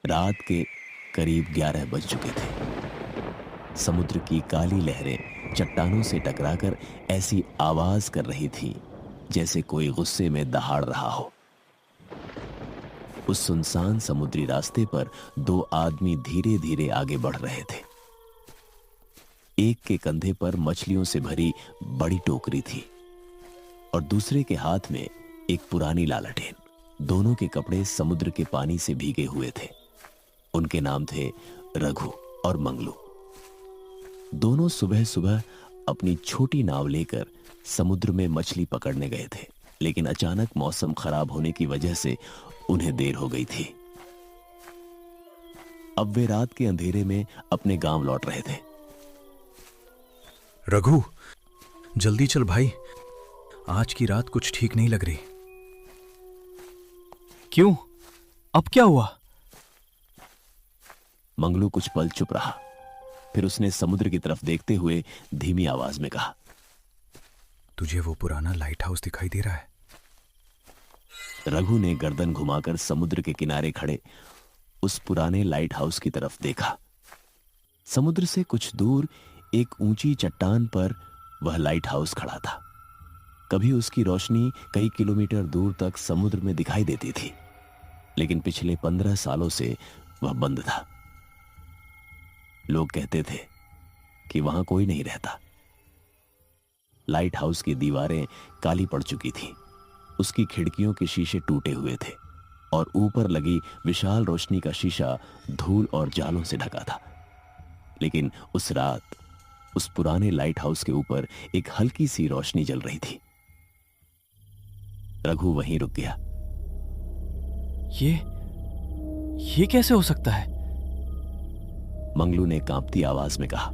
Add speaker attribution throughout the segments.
Speaker 1: रात के करीब 11 बज चुके थे। समुद्र की काली लहरें चट्टानों से टकराकर ऐसी आवाज कर रही थी जैसे कोई गुस्से में दहाड़ रहा हो। उस सुनसान समुद्री रास्ते पर दो आदमी धीरे धीरे आगे बढ़ रहे थे। एक के कंधे पर मछलियों से भरी बड़ी टोकरी थी और दूसरे के हाथ में एक पुरानी लालटेन। दोनों के कपड़े समुद्र के पानी से भीगे हुए थे। उनके नाम थे रघु और मंगलू। दोनों सुबह सुबह अपनी छोटी नाव लेकर समुद्र में मछली पकड़ने गए थे, लेकिन अचानक मौसम खराब होने की वजह से उन्हें देर हो गई थी। अब वे रात के अंधेरे में अपने गांव लौट रहे थे।
Speaker 2: रघु, जल्दी चल भाई, आज की रात कुछ ठीक नहीं लग रही।
Speaker 3: क्यों? अब क्या हुआ?
Speaker 1: मंगलू कुछ पल चुप रहा, फिर उसने समुद्र की तरफ देखते हुए धीमी आवाज में कहा,
Speaker 2: तुझे वो पुराना लाइट हाउस दिखाई दे रहा है?
Speaker 1: रघु ने गर्दन घुमाकर समुद्र के किनारे खड़े उस पुराने लाइट हाउस की तरफ देखा। समुद्र से कुछ दूर एक ऊंची चट्टान पर वह लाइट हाउस खड़ा था। कभी उसकी रोशनी कई किलोमीटर दूर तक समुद्र में दिखाई देती थी, लेकिन पिछले 15 सालों से वह बंद था। लोग कहते थे कि वहां कोई नहीं रहता। लाइट हाउस की दीवारें काली पड़ चुकी थीं, उसकी खिड़कियों के शीशे टूटे हुए थे और ऊपर लगी विशाल रोशनी का शीशा धूल और जालों से ढका था। लेकिन उस रात उस पुराने लाइट हाउस के ऊपर एक हल्की सी रोशनी जल रही थी। रघु वहीं रुक गया।
Speaker 3: ये कैसे हो सकता है?
Speaker 1: मंगलू ने कांपती आवाज में कहा,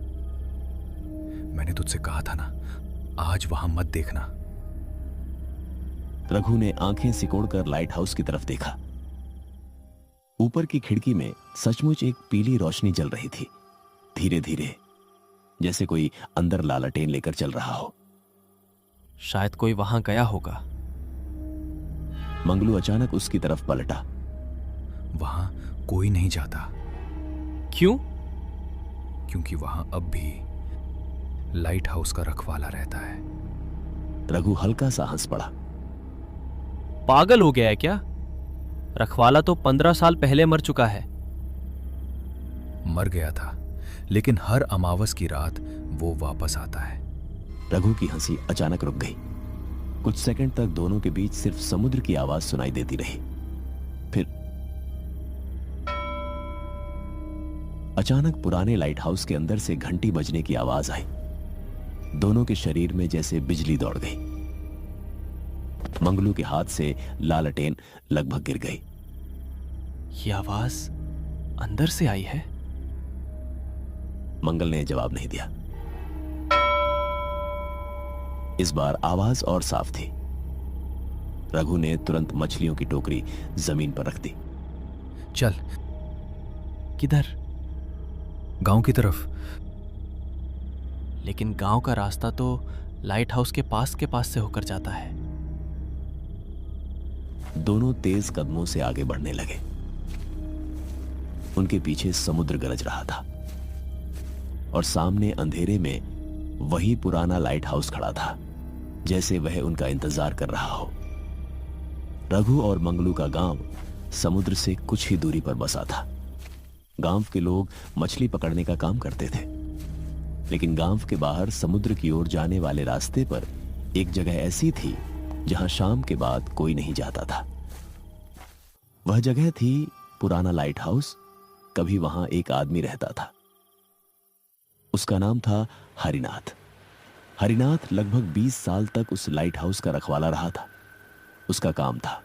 Speaker 2: मैंने तुझसे कहा था ना, आज वहां मत देखना।
Speaker 1: रघु ने आंखें सिकोड़कर लाइट हाउस की तरफ देखा। ऊपर की खिड़की में सचमुच एक पीली रोशनी जल रही थी, धीरे धीरे, जैसे कोई अंदर लालटेन लेकर चल रहा हो।
Speaker 3: शायद कोई वहां गया होगा।
Speaker 1: मंगलू अचानक उसकी तरफ पलटा।
Speaker 2: वहां कोई नहीं जाता।
Speaker 3: क्यों?
Speaker 2: क्योंकि वहां अब भी लाइट हाउस का रखवाला रहता है।
Speaker 1: रघु हल्का सा हंस पड़ा।
Speaker 3: पागल हो गया है क्या? रखवाला तो 15 साल पहले मर चुका है।
Speaker 2: मर गया था, लेकिन हर अमावस की रात वो वापस आता है।
Speaker 1: रघु की हंसी अचानक रुक गई। कुछ सेकंड तक दोनों के बीच सिर्फ समुद्र की आवाज सुनाई देती रही। फिर अचानक पुराने लाइट हाउस के अंदर से घंटी बजने की आवाज आई। दोनों के शरीर में जैसे बिजली दौड़ गई। मंगलू के हाथ से लालटेन लगभग गिर गई।
Speaker 3: ये आवाज अंदर से आई है?
Speaker 1: मंगल ने जवाब नहीं दिया। इस बार आवाज और साफ थी। रघु ने तुरंत मछलियों की टोकरी जमीन पर रख दी।
Speaker 2: चल।
Speaker 3: किधर?
Speaker 2: गांव की तरफ।
Speaker 3: लेकिन गांव का रास्ता तो लाइट हाउस के पास से होकर जाता है।
Speaker 1: दोनों तेज कदमों से आगे बढ़ने लगे। उनके पीछे समुद्र गरज रहा था और सामने अंधेरे में वही पुराना लाइट हाउस खड़ा था, जैसे वह उनका इंतजार कर रहा हो। रघु और मंगलू का गांव समुद्र से कुछ ही दूरी पर बसा था। गांव के लोग मछली पकड़ने का काम करते थे, लेकिन गांव के बाहर समुद्र की ओर जाने वाले रास्ते पर एक जगह ऐसी थी जहां शाम के बाद कोई नहीं जाता था। वह जगह थी पुराना लाइट हाउस। कभी वहां एक आदमी रहता था। उसका नाम था हरिनाथ। हरिनाथ लगभग 20 साल तक उस लाइट हाउस का रखवाला रहा था। उसका काम था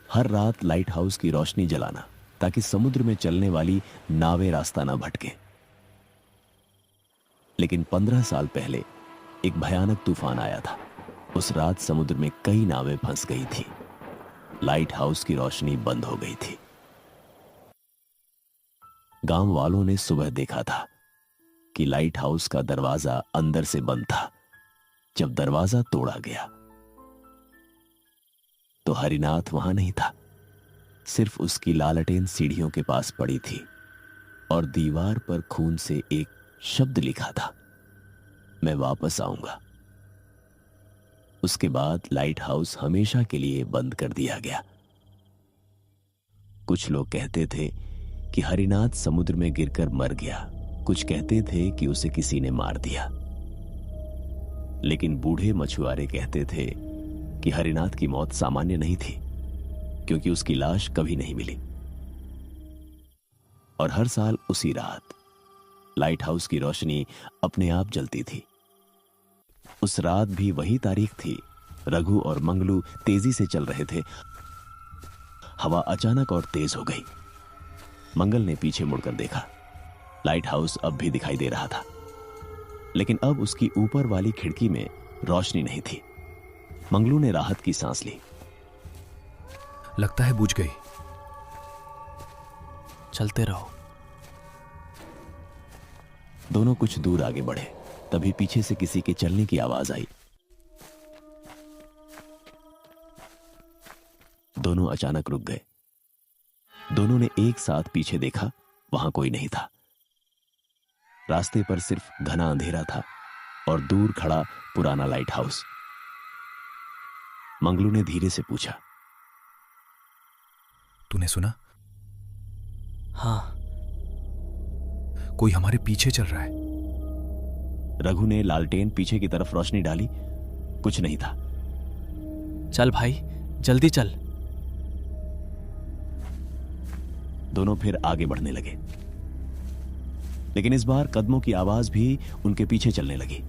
Speaker 1: हर रात लाइट हाउस की रोशनी जलाना, ताकि समुद्र में चलने वाली नावें रास्ता न भटके। लेकिन 15 साल पहले एक भयानक तूफान आया था। उस रात समुद्र में कई नावें फंस गई थी। लाइट हाउस की रोशनी बंद हो गई थी। गांव वालों ने सुबह देखा था कि लाइट हाउस का दरवाजा अंदर से बंद था। जब दरवाजा तोड़ा गया तो हरिनाथ वहां नहीं था। सिर्फ उसकी लालटेन सीढ़ियों के पास पड़ी थी और दीवार पर खून से एक शब्द लिखा था, मैं वापस आऊंगा। उसके बाद लाइट हाउस हमेशा के लिए बंद कर दिया गया। कुछ लोग कहते थे कि हरिनाथ समुद्र में गिरकर मर गया, कुछ कहते थे कि उसे किसी ने मार दिया। लेकिन बूढ़े मछुआरे कहते थे कि हरिनाथ की मौत सामान्य नहीं थी, क्योंकि उसकी लाश कभी नहीं मिली। और हर साल उसी रात लाइट हाउस की रोशनी अपने आप जलती थी। उस रात भी वही तारीख थी। रघु और मंगलू तेजी से चल रहे थे। हवा अचानक और तेज हो गई। मंगल ने पीछे मुड़कर देखा। लाइट हाउस अब भी दिखाई दे रहा था, लेकिन अब उसकी ऊपर वाली खिड़की में रोशनी नहीं थी। मंगलू ने राहत की सांस ली।
Speaker 2: लगता है बुझ गई।
Speaker 3: चलते रहो।
Speaker 1: दोनों कुछ दूर आगे बढ़े, तभी पीछे से किसी के चलने की आवाज आई। दोनों अचानक रुक गए। दोनों ने एक साथ पीछे देखा, वहां कोई नहीं था। रास्ते पर सिर्फ घना अंधेरा था और दूर खड़ा पुराना लाइट हाउस। मंगलू ने धीरे से पूछा,
Speaker 2: तूने सुना?
Speaker 3: हाँ।
Speaker 2: कोई हमारे पीछे चल रहा है।
Speaker 1: रघु ने लालटेन पीछे की तरफ रोशनी डाली। कुछ नहीं था।
Speaker 3: चल भाई, जल्दी चल।
Speaker 1: दोनों फिर आगे बढ़ने लगे, लेकिन इस बार कदमों की आवाज भी उनके पीछे चलने लगी।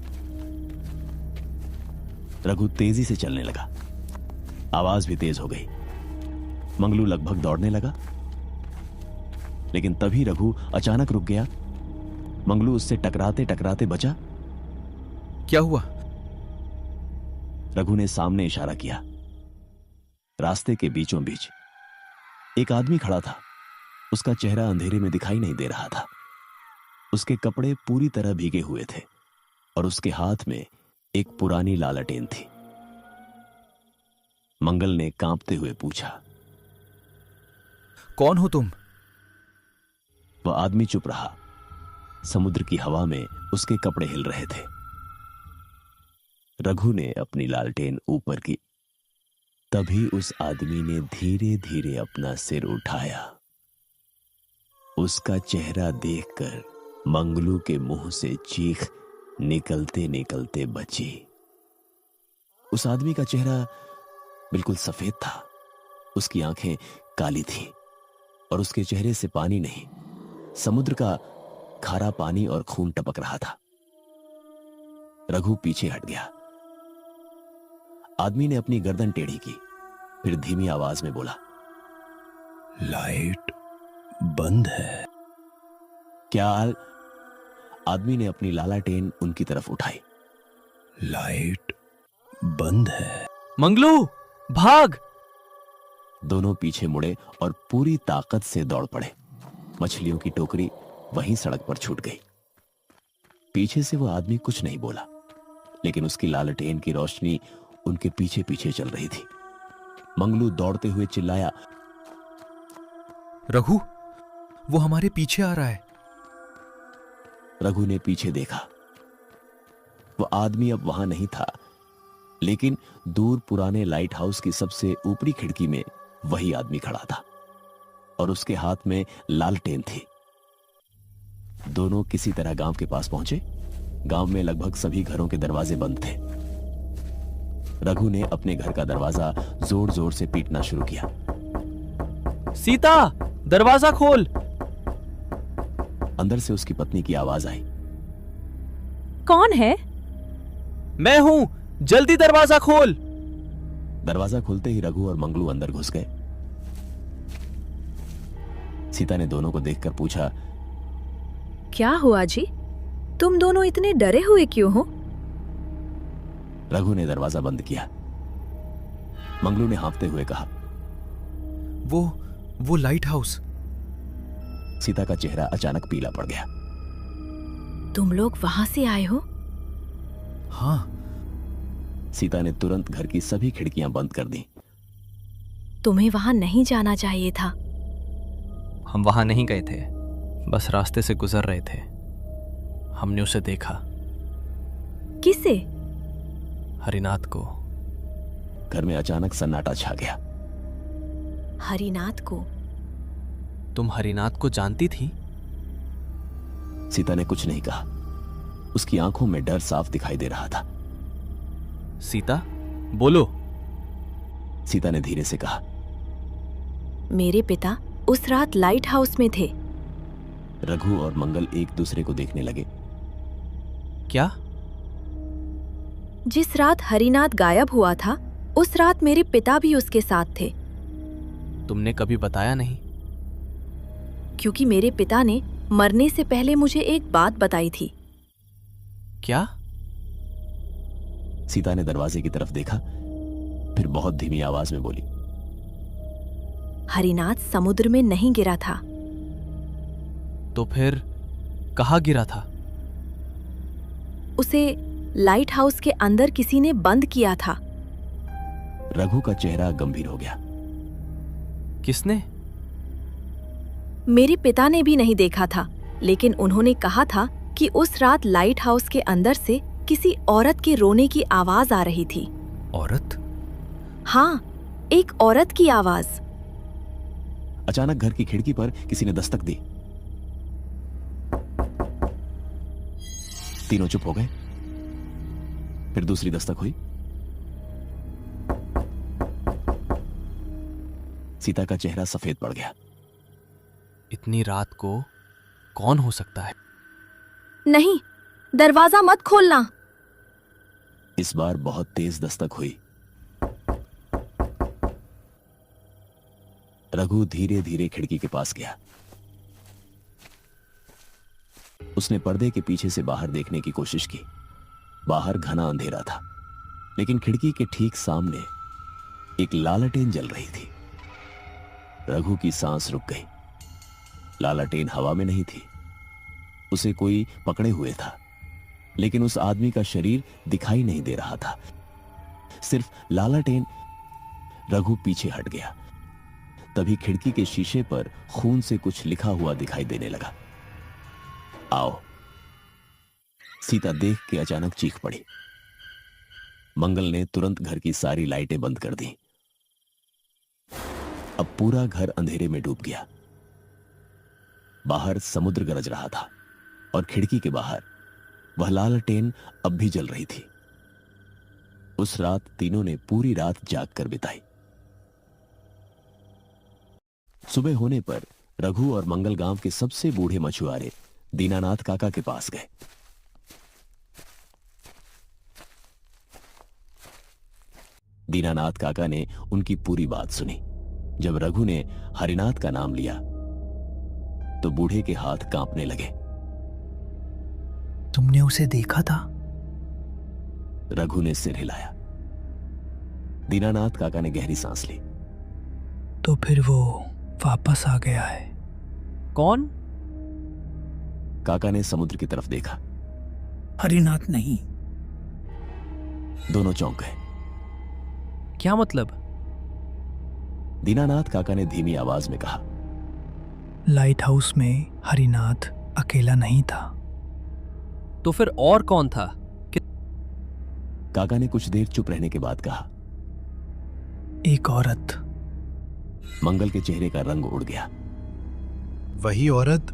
Speaker 1: रघु तेजी से चलने लगा। आवाज भी तेज हो गई। मंगलू लगभग दौड़ने लगा, लेकिन तभी रघु अचानक रुक गया। मंगलू उससे टकराते टकराते बचा।
Speaker 2: क्या हुआ?
Speaker 1: रघु ने सामने इशारा किया। रास्ते के बीचों बीच एक आदमी खड़ा था। उसका चेहरा अंधेरे में दिखाई नहीं दे रहा था। उसके कपड़े पूरी तरह भीगे हुए थे और उसके हाथ में एक पुरानी लालटेन थी। मंगल ने कांपते हुए पूछा,
Speaker 2: कौन हो तुम?
Speaker 1: वह आदमी चुप रहा। समुद्र की हवा में उसके कपड़े हिल रहे थे। रघु ने अपनी लालटेन ऊपर की। तभी उस आदमी ने धीरे धीरे अपना सिर उठाया। उसका चेहरा देखकर मंगलू के मुंह से चीख निकलते निकलते बची। उस आदमी का चेहरा बिल्कुल सफेद था। उसकी आंखें काली थीं और उसके चेहरे से पानी नहीं, समुद्र का खारा पानी और खून टपक रहा था। रघु पीछे हट गया। आदमी ने अपनी गर्दन टेढ़ी की, फिर धीमी आवाज में बोला,
Speaker 4: लाइट बंद है।
Speaker 1: क्या? आदमी ने अपनी लालटेन उनकी तरफ उठाई।
Speaker 4: लाइट बंद है।
Speaker 3: मंगलू, भाग!
Speaker 1: दोनों पीछे मुड़े और पूरी ताकत से दौड़ पड़े। मछलियों की टोकरी वहीं सड़क पर छूट गई। पीछे से वह आदमी कुछ नहीं बोला, लेकिन उसकी लालटेन की रोशनी उनके पीछे पीछे चल रही थी। मंगलू दौड़ते हुए चिल्लाया,
Speaker 2: रघु, वो हमारे पीछे आ रहा है।
Speaker 1: रघु ने पीछे देखा। वह आदमी अब वहां नहीं था, लेकिन दूर पुराने लाइट हाउस की सबसे ऊपरी खिड़की में वही आदमी खड़ा था और उसके हाथ में लालटेन थी। दोनों किसी तरह गांव के पास पहुंचे। गांव में लगभग सभी घरों के दरवाजे बंद थे। रघु ने अपने घर का दरवाजा जोर जोर से पीटना शुरू किया।
Speaker 3: सीता, दरवाजा खोल!
Speaker 1: अंदर से उसकी पत्नी की आवाज आई।
Speaker 5: कौन है?
Speaker 3: मैं हूं, जल्दी दरवाजा खोल!
Speaker 1: दरवाजा खुलते ही रघु और मंगलू अंदर घुस गए। सीता ने दोनों को देखकर पूछा,
Speaker 5: क्या हुआ जी? तुम दोनों इतने डरे हुए क्यों हो?
Speaker 1: रघु ने दरवाजा बंद किया। मंगलू ने हाँफते हुए कहा,
Speaker 2: वो लाइट हाउस।
Speaker 1: सीता का चेहरा अचानक पीला पड़ गया।
Speaker 5: तुम लोग वहां से आए हो?
Speaker 2: हाँ।
Speaker 1: सीता ने तुरंत घर की सभी खिड़कियां बंद कर दी।
Speaker 5: तुम्हें वहां नहीं जाना चाहिए था।
Speaker 3: हम वहां नहीं गए थे, बस रास्ते से गुजर रहे थे। हमने उसे देखा।
Speaker 5: किसे?
Speaker 3: हरिनाथ को।
Speaker 1: घर में अचानक सन्नाटा छा गया।
Speaker 5: हरिनाथ को?
Speaker 3: तुम हरिनाथ को जानती थी?
Speaker 1: सीता ने कुछ नहीं कहा। उसकी आंखों में डर साफ दिखाई दे रहा था।
Speaker 3: सीता, बोलो।
Speaker 1: सीता ने धीरे से कहा,
Speaker 5: मेरे पिता उस रात लाइट हाउस में थे।
Speaker 1: रघु और मंगल एक दूसरे को देखने लगे।
Speaker 3: क्या?
Speaker 5: जिस रात हरिनाथ गायब हुआ था, उस रात मेरे पिता भी उसके साथ थे।
Speaker 3: तुमने कभी बताया नहीं?
Speaker 5: क्योंकि मेरे पिता ने मरने से पहले मुझे एक बात बताई थी।
Speaker 3: क्या?
Speaker 1: सीता ने दरवाजे की तरफ देखा, फिर बहुत धीमी आवाज में बोली,
Speaker 5: हरिनाथ समुद्र में नहीं गिरा था।
Speaker 3: तो फिर कहाँ गिरा था?
Speaker 5: उसे लाइट हाउस के अंदर किसी ने बंद किया था।
Speaker 1: रघु का चेहरा गंभीर हो गया।
Speaker 3: किसने?
Speaker 5: मेरे पिता ने भी नहीं देखा था, लेकिन उन्होंने कहा था कि उस रात लाइट हाउस के अंदर से किसी औरत के रोने की आवाज आ रही थी।
Speaker 2: औरत?
Speaker 5: हाँ, एक औरत की आवाज।
Speaker 1: अचानक घर की खिड़की पर किसी ने दस्तक दी। तीनों चुप हो गए। फिर दूसरी दस्तक हुई। सीता का चेहरा सफेद पड़ गया।
Speaker 3: इतनी रात को कौन हो सकता है?
Speaker 5: नहीं, दरवाजा मत खोलना।
Speaker 1: इस बार बहुत तेज दस्तक हुई। रघु धीरे धीरे खिड़की के पास गया। उसने पर्दे के पीछे से बाहर देखने की कोशिश की। बाहर घना अंधेरा था, लेकिन खिड़की के ठीक सामने एक लालटेन जल रही थी। रघु की सांस रुक गई। लालटेन हवा में नहीं थी, उसे कोई पकड़े हुए था, लेकिन उस आदमी का शरीर दिखाई नहीं दे रहा था, सिर्फ लालटेन। रघु पीछे हट गया। तभी खिड़की के शीशे पर खून से कुछ लिखा हुआ दिखाई देने लगा। आओ। सीता देख के अचानक चीख पड़ी। मंगल ने तुरंत घर की सारी लाइटें बंद कर दी। अब पूरा घर अंधेरे में डूब गया। बाहर समुद्र गरज रहा था और खिड़की के बाहर वह लालटेन अब भी जल रही थी। उस रात तीनों ने पूरी रात जागकर बिताई। सुबह होने पर रघु और मंगल गांव के सबसे बूढ़े मछुआरे दीनानाथ काका के पास गए। दीनानाथ काका ने उनकी पूरी बात सुनी। जब रघु ने हरिनाथ का नाम लिया तो बूढ़े के हाथ कांपने लगे।
Speaker 6: तुमने उसे देखा था?
Speaker 1: रघु ने सिर हिलाया। दीनानाथ काका ने गहरी सांस ली।
Speaker 6: तो फिर वो वापस आ गया है।
Speaker 3: कौन?
Speaker 1: काका ने समुद्र की तरफ देखा।
Speaker 6: हरिनाथ नहीं।
Speaker 1: दोनों चौंक गए।
Speaker 3: क्या मतलब?
Speaker 1: दीनानाथ काका ने धीमी आवाज में कहा,
Speaker 6: लाइट हाउस में हरिनाथ अकेला नहीं था।
Speaker 3: तो फिर और कौन था?
Speaker 1: काका ने कुछ देर चुप रहने के बाद कहा,
Speaker 6: एक औरत।
Speaker 1: मंगल के चेहरे का रंग उड़ गया।
Speaker 7: वही औरत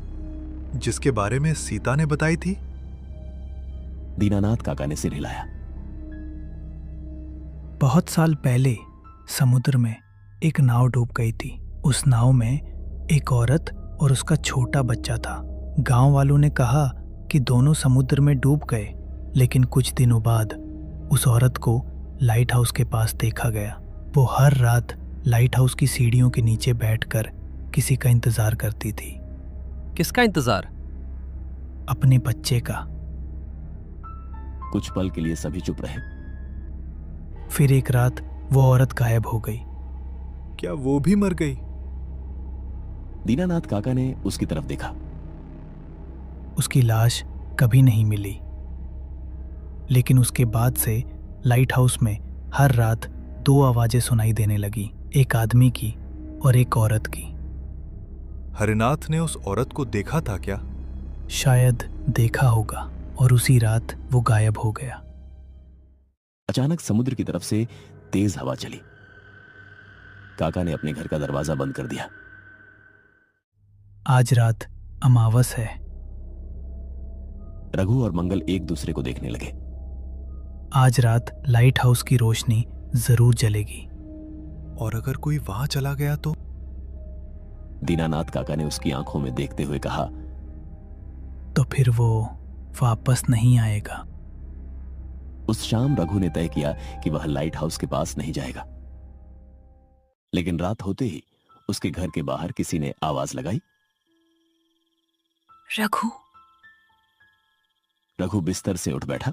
Speaker 7: जिसके बारे में सीता ने बताई थी?
Speaker 1: दीनानाथ काका ने सिर हिलाया।
Speaker 6: बहुत साल पहले समुद्र में एक नाव डूब गई थी। उस नाव में एक औरत और उसका छोटा बच्चा था। गांव वालों ने कहा कि दोनों समुद्र में डूब गए, लेकिन कुछ दिनों बाद उस औरत को लाइट हाउस के पास देखा गया। वो हर रात लाइट हाउस की सीढ़ियों के नीचे बैठकर किसी का इंतजार करती थी।
Speaker 3: किसका इंतजार?
Speaker 6: अपने बच्चे का।
Speaker 1: कुछ पल के लिए सभी चुप रहे।
Speaker 6: फिर एक रात वो औरत गायब हो गई।
Speaker 7: क्या वो भी मर गई?
Speaker 1: दीनानाथ काका ने उसकी तरफ देखा।
Speaker 6: उसकी लाश कभी नहीं मिली, लेकिन उसके बाद से लाइट हाउस में हर रात दो आवाजें सुनाई देने लगी। एक आदमी की और एक औरत की।
Speaker 7: हरिनाथ ने उस औरत को देखा था क्या?
Speaker 6: शायद देखा होगा, और उसी रात वो गायब हो गया।
Speaker 1: अचानक समुद्र की तरफ से तेज हवा चली। काका ने अपने घर का दरवाजा बंद कर दिया।
Speaker 6: आज रात अमावस है।
Speaker 1: रघु और मंगल एक दूसरे को देखने लगे।
Speaker 6: आज रात लाइट हाउस की रोशनी जरूर जलेगी।
Speaker 7: और अगर कोई वहां चला गया तो?
Speaker 1: दीनानाथ काका ने उसकी आंखों में देखते हुए कहा,
Speaker 6: तो फिर वो वापस नहीं आएगा।
Speaker 1: उस शाम रघु ने तय किया कि वह लाइट हाउस के पास नहीं जाएगा। लेकिन रात होते ही उसके घर के बाहर किसी ने आवाज लगाई,
Speaker 5: रघु।
Speaker 1: रघु बिस्तर से उठ बैठा।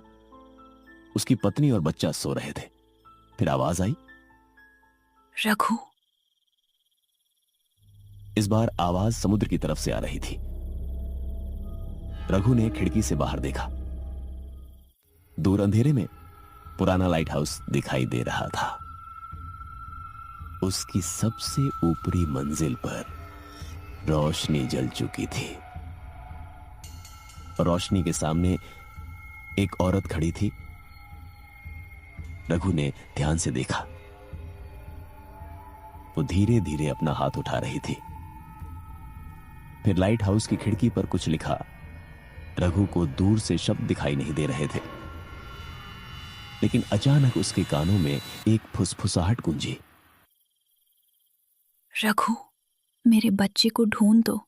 Speaker 1: उसकी पत्नी और बच्चा सो रहे थे। फिर आवाज आई,
Speaker 5: रघु।
Speaker 1: इस बार आवाज समुद्र की तरफ से आ रही थी। रघु ने खिड़की से बाहर देखा। दूर अंधेरे में पुराना लाइट हाउस दिखाई दे रहा था। उसकी सबसे ऊपरी मंजिल पर रोशनी जल चुकी थी। रोशनी के सामने एक औरत खड़ी थी। रघु ने ध्यान से देखा। वो धीरे धीरे अपना हाथ उठा रही थी। फिर लाइट हाउस की खिड़की पर कुछ लिखा। रघु को दूर से शब्द दिखाई नहीं दे रहे थे, लेकिन अचानक उसके कानों में एक फुसफुसाहट गूंजी।
Speaker 5: रघु, मेरे बच्चे को ढूंढ दो।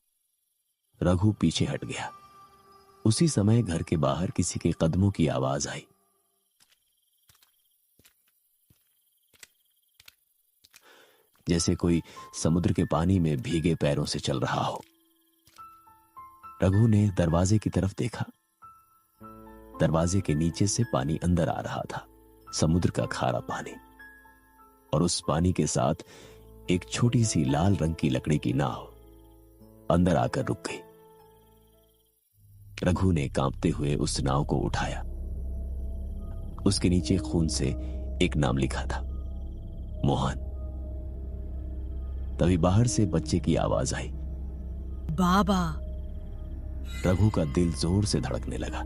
Speaker 1: रघु पीछे हट गया। उसी समय घर के बाहर किसी के कदमों की आवाज आई। जैसे कोई समुद्र के पानी में भीगे पैरों से चल रहा हो। रघु ने दरवाजे की तरफ देखा। दरवाजे के नीचे से पानी अंदर आ रहा था, समुद्र का खारा पानी। और उस पानी के साथ एक छोटी सी लाल रंग की लकड़ी की नाव अंदर आकर रुक गई। रघु ने कांपते हुए उस नाव को उठाया। उसके नीचे खून से एक नाम लिखा था, मोहन। तभी बाहर से बच्चे की आवाज आई,
Speaker 5: बाबा।
Speaker 1: रघु का दिल जोर से धड़कने लगा।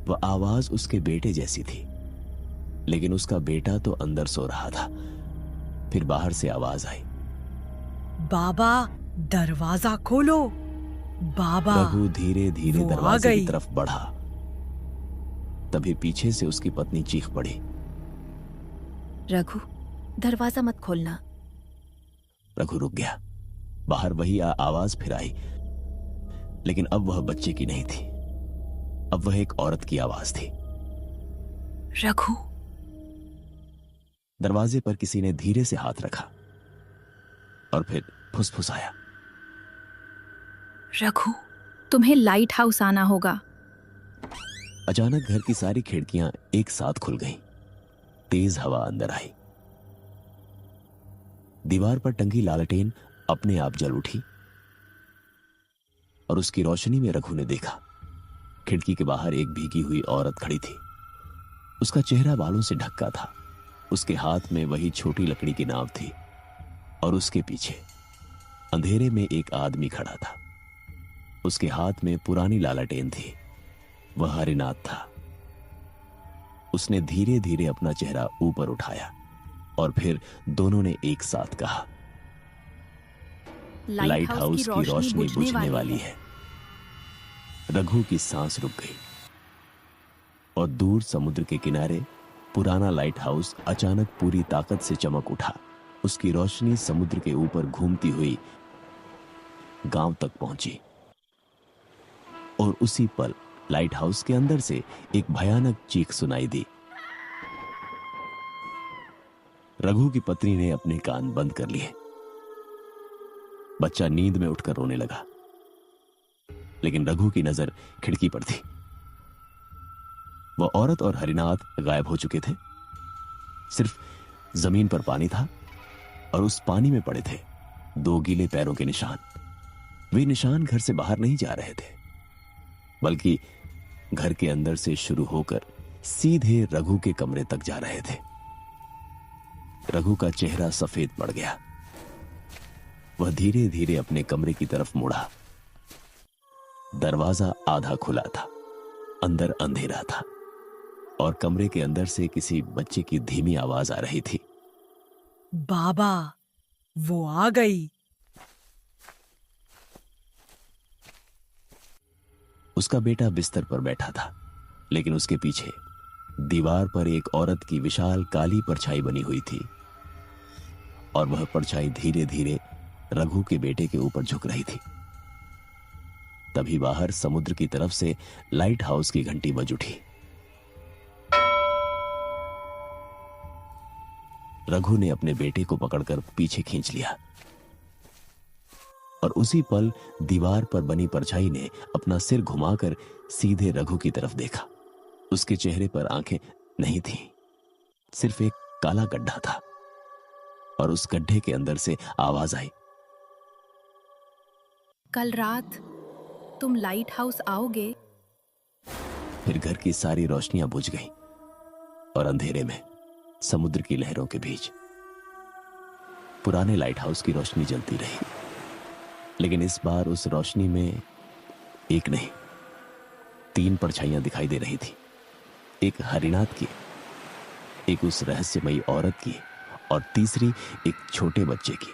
Speaker 1: वह आवाज उसके बेटे जैसी थी, लेकिन उसका बेटा तो अंदर सो रहा था। फिर बाहर से आवाज आई,
Speaker 8: बाबा दरवाजा खोलो। बाबा।
Speaker 1: रघु धीरे धीरे
Speaker 8: वो आ
Speaker 1: दरवाजे की
Speaker 8: गई।
Speaker 1: तरफ बढ़ा। तभी पीछे से उसकी पत्नी चीख पड़ी,
Speaker 5: रघु, दरवाजा मत खोलना।
Speaker 1: रघु रुक गया। बाहर वही आवाज फिर आई, लेकिन अब वह बच्चे की नहीं थी। अब वह एक औरत की आवाज थी।
Speaker 5: रघु।
Speaker 1: दरवाजे पर किसी ने धीरे से हाथ रखा और फिर फुसफुसाया,
Speaker 5: रघु, तुम्हें लाइट हाउस आना होगा।
Speaker 1: अचानक घर की सारी खिड़कियां एक साथ खुल गईं। तेज हवा अंदर आई। दीवार पर टंगी लालटेन अपने आप जल उठी और उसकी रोशनी में रघु ने देखा, खिड़की के बाहर एक भीगी हुई औरत खड़ी थी। उसका चेहरा बालों से ढका था। उसके हाथ में वही छोटी लकड़ी की नाव थी और उसके पीछे अंधेरे में एक आदमी खड़ा था। उसके हाथ में पुरानी लालटेन थी। वह हरिनाथ था। उसने धीरे धीरे अपना चेहरा ऊपर उठाया और फिर दोनों ने एक साथ कहा, लाइट हाउस की रोशनी बुझने वाली है। रघु की सांस रुक गई और दूर समुद्र के किनारे पुराना लाइट हाउस अचानक पूरी ताकत से चमक उठा। उसकी रोशनी समुद्र के ऊपर घूमती हुई गांव तक पहुंची और उसी पल लाइट हाउस के अंदर से एक भयानक चीख सुनाई दी। रघु की पत्नी ने अपने कान बंद कर लिए। बच्चा नींद में उठकर रोने लगा, लेकिन रघु की नजर खिड़की पर थी। वह औरत और हरिनाथ गायब हो चुके थे। सिर्फ जमीन पर पानी था और उस पानी में पड़े थे दो गीले पैरों के निशान। वे निशान घर से बाहर नहीं जा रहे थे, बल्कि घर के अंदर से शुरू होकर सीधे रघु के कमरे तक जा रहे थे। रघु का चेहरा सफेद पड़ गया। वह धीरे धीरे अपने कमरे की तरफ मुड़ा। दरवाजा आधा खुला था, अंदर अंधेरा था और कमरे के अंदर से किसी बच्चे की धीमी आवाज आ रही थी।
Speaker 8: बाबा, वो आ गई।
Speaker 1: उसका बेटा बिस्तर पर बैठा था, लेकिन उसके पीछे दीवार पर एक औरत की विशाल काली परछाई बनी हुई थी और वह परछाई धीरे धीरे रघु के बेटे के ऊपर झुक रही थी। तभी बाहर समुद्र की तरफ से लाइट हाउस की घंटी बज उठी। रघु ने अपने बेटे को पकड़कर पीछे खींच लिया और उसी पल दीवार पर बनी परछाई ने अपना सिर घुमाकर सीधे रघु की तरफ देखा। उसके चेहरे पर आंखें नहीं थीं, सिर्फ एक काला गड्ढा था और उस गड्ढे के अंदर से आवाज आई,
Speaker 5: कल रात तुम लाइट हाउस आओगे?
Speaker 1: फिर घर की सारी रोशनियां बुझ गईं और अंधेरे में समुद्र की लहरों के बीच पुराने लाइट हाउस की रोशनी जलती रही। लेकिन इस बार उस रोशनी में एक नहीं, 3 परछाइयां दिखाई दे रही थी। एक हरिनाथ की, एक उस रहस्यमयी औरत की और तीसरी एक छोटे बच्चे की।